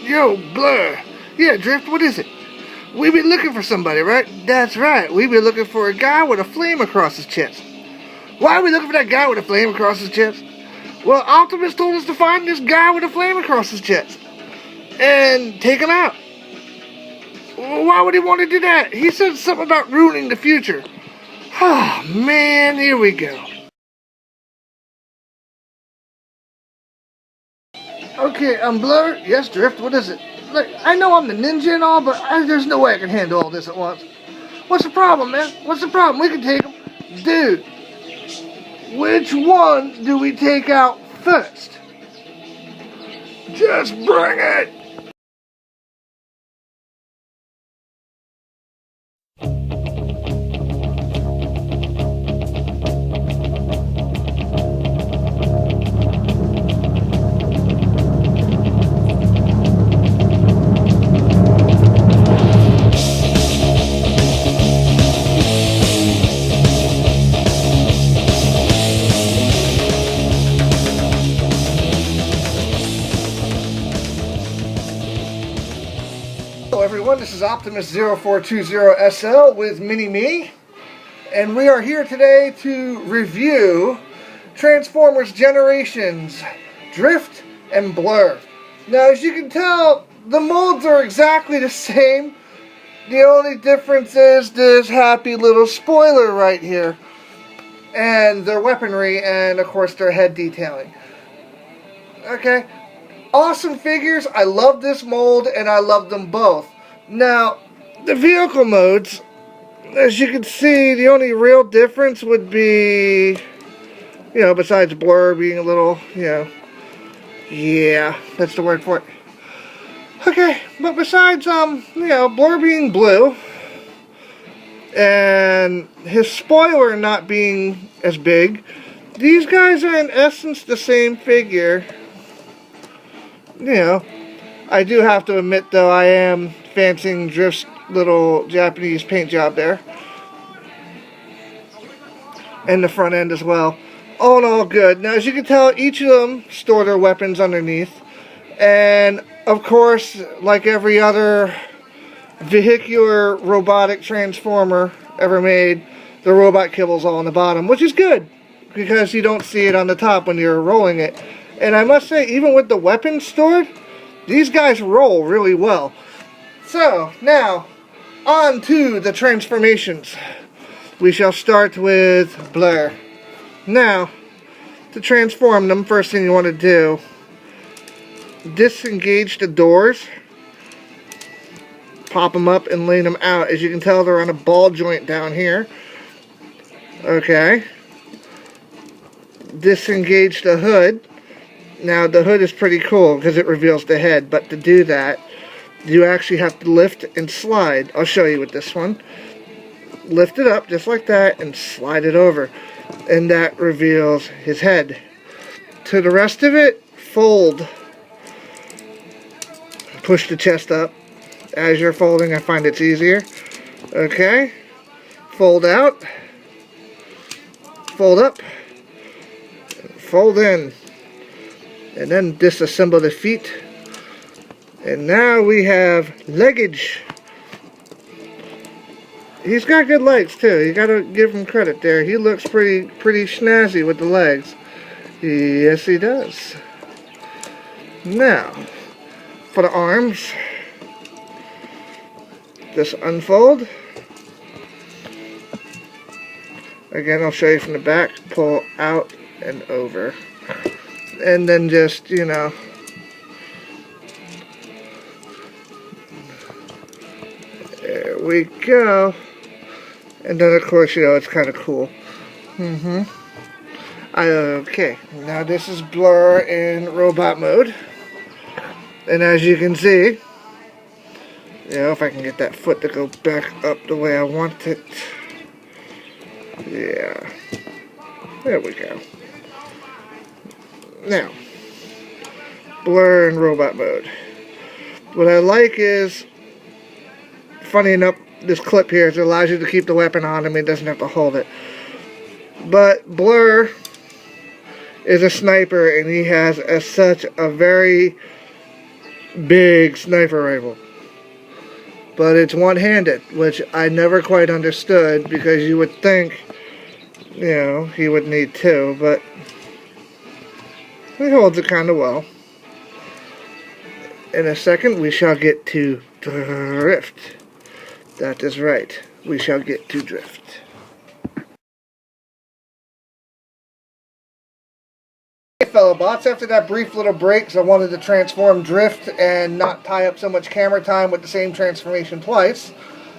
Yo, Blurr. Yeah, Drift, what is it? We be looking for somebody, right? That's right. We be looking for a guy with a flame across his chest. Why are we looking for that guy with a flame across his chest? Well, Optimus told us to find this guy with a flame across his chest and take him out. Why would he want to do that? He said something about ruining the future. Oh, man, here we go. Okay, Blurr. Yes, Drift, what is it? Look, I know I'm the ninja and all, but there's no way I can handle all this at once. What's the problem, man? What's the problem? We can take him. Dude, which one do we take out first? Just bring it! Hello everyone, this is Optimus0420SL with Mini-Me, and we are here today to review Transformers Generations, Drift and Blurr. Now as you can tell, the molds are exactly the same. The only difference is this happy little spoiler right here, and their weaponry, and of course their head detailing. Okay. Awesome figures. I love this mold and I love them both. Now, the vehicle modes, as you can see, the only real difference would be, besides Blurr being a little, yeah, that's the word for it. Okay, but besides, Blurr being blue and his spoiler not being as big, these guys are in essence the same figure. I do have to admit, though, I am fancying Drift's little Japanese paint job there. And the front end as well. All in all, good. Now, as you can tell, each of them store their weapons underneath. And, of course, like every other vehicular robotic transformer ever made, the robot kibbles all on the bottom, which is good, because you don't see it on the top when you're rolling it. And I must say, even with the weapons stored, these guys roll really well. So, now, on to the transformations. We shall start with Blurr. Now, to transform them, first thing you want to do, disengage the doors, pop them up and lay them out. As you can tell, they're on a ball joint down here. Okay. Disengage the hood. Now, the hood is pretty cool because it reveals the head, but to do that, you actually have to lift and slide. I'll show you with this one. Lift it up just like that and slide it over, and that reveals his head. To the rest of it, fold. Push the chest up. As you're folding, I find it's easier. Okay. Fold out. Fold up. Fold in. And then disassemble the feet. And now we have leggage. He's got good legs too. You gotta give him credit there. He looks pretty snazzy with the legs. Yes, he does. Now, for the arms, just unfold. Again, I'll show you from the back. Pull out and over. And then just, there we go. And then, of course, it's kind of cool. Okay, now this is Blurr in robot mode. And as you can see, if I can get that foot to go back up the way I want it. Yeah. There we go. Now, Blurr in robot mode. What I like is, funny enough, this clip here, it allows you to keep the weapon on him. He doesn't have to hold it. But Blurr is a sniper, and he has such a very big sniper rifle. But it's one-handed, which I never quite understood, because you would think, you know, he would need two, but he holds it kind of well. In a second, we shall get to drift. That is right. We shall get to drift. Hey, fellow bots, after that brief little break, because I wanted to transform drift and not tie up so much camera time with the same transformation twice.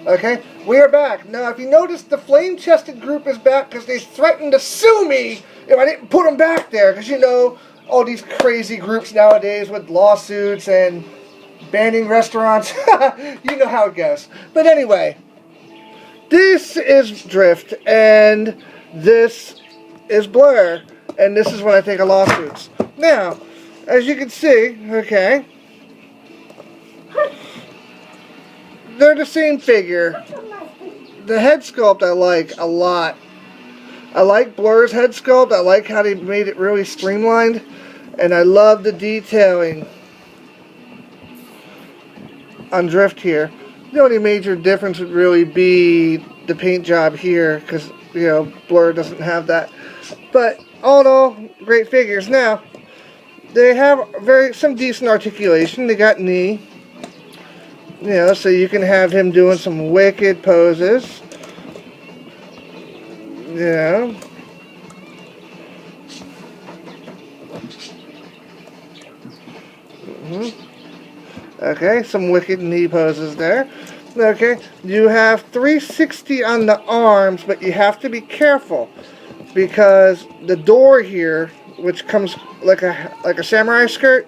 Okay, we are back. Now, if you notice, the flame-chested group is back because they threatened to sue me if I didn't put them back there. Because, you know, all these crazy groups nowadays with lawsuits and banning restaurants. You know how it goes. But anyway, this is Drift, and this is Blurr, and this is when I take a lawsuits. Now, as you can see, okay, they're the same figure. The head sculpt I like a lot. I like Blurr's head sculpt. I like how they made it really streamlined. And I love the detailing on Drift here. The only major difference would really be the paint job here, because, you know, Blurr doesn't have that. But all in all, great figures. Now, they have some decent articulation. They got knee, you know, so you can have him doing some wicked poses. Yeah. Okay, some wicked knee poses there. Okay, you have 360 on the arms, but you have to be careful because the door here, which comes like a samurai skirt,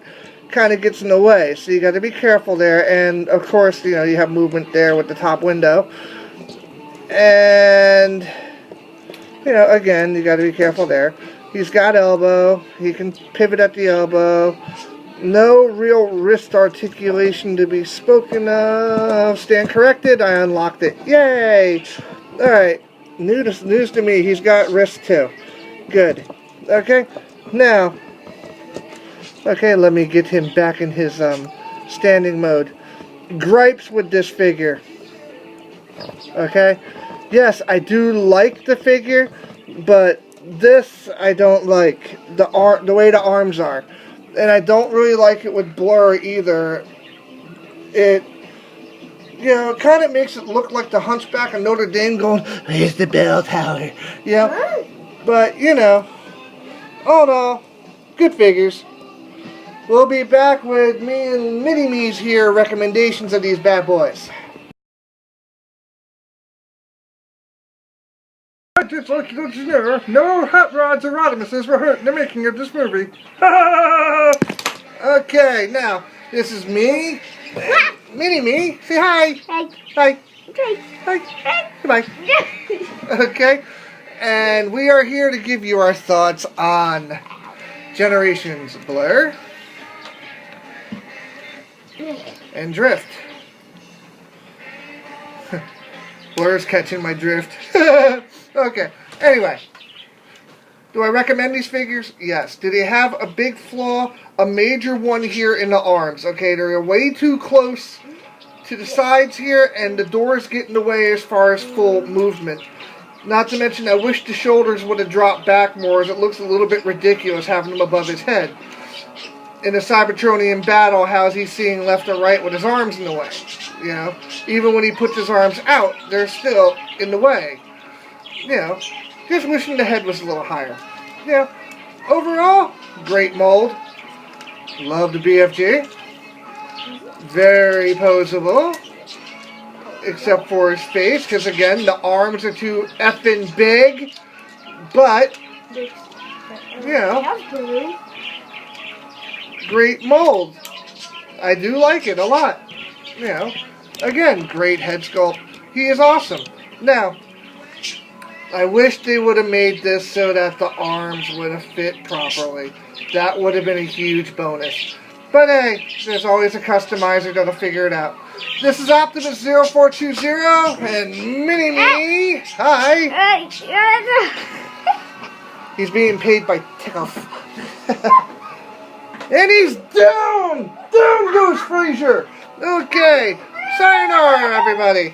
kind of gets in the way. So you got to be careful there. And of course, you know, you have movement there with the top window. And you know, again, you got to be careful there. He's got elbow. He can pivot at the elbow. No real wrist articulation to be spoken of. Stand corrected. I unlocked it. Yay! Alright. News to me. He's got wrist too. Good. Okay. Now. Okay, let me get him back in his standing mode. Gripes with this figure. Okay. Yes, I do like the figure, but this I don't like. The way the arms are. And I don't really like it with Blurr either. It, you know, it kind of makes it look like the Hunchback of Notre Dame going, "Where's the bell tower?" Yeah. But, you know, all in all, good figures. We'll be back with me and Mini-Me's here recommendations of these bad boys. Just like you know, no hot rods or Rodimuses were hurt in the making of this movie. Okay, now, this is me, Mini-Me. Say hi. Hi. Hi. Hi. Hi. Goodbye. Okay, and we are here to give you our thoughts on Generations Blurr and Drift. Blurr's catching my drift. Okay, anyway. Do I recommend these figures? Yes. Do they have a big flaw? A major one here in the arms. Okay, they're way too close to the sides here, and the doors get in the way as far as full movement. Not to mention, I wish the shoulders would have dropped back more, as it looks a little bit ridiculous having them above his head. In a Cybertronian battle, how's he seeing left or right with his arms in the way? You know, even when he puts his arms out, they're still in the way. You know, just wishing the head was a little higher. Yeah, overall, great mold. Love the BFG. Very poseable. Except for his face, because again, the arms are too effing big. But, you know, great mold. I do like it a lot. You know, again, great head sculpt. He is awesome. Now, I wish they would have made this so that the arms would have fit properly. That would have been a huge bonus. But hey, there's always a customizer that'll figure it out. This is Optimus0420 and Mini-Me. Hi. He's being paid by Tickle. And he's down! Down goes freezer. Okay, sayonara, everybody.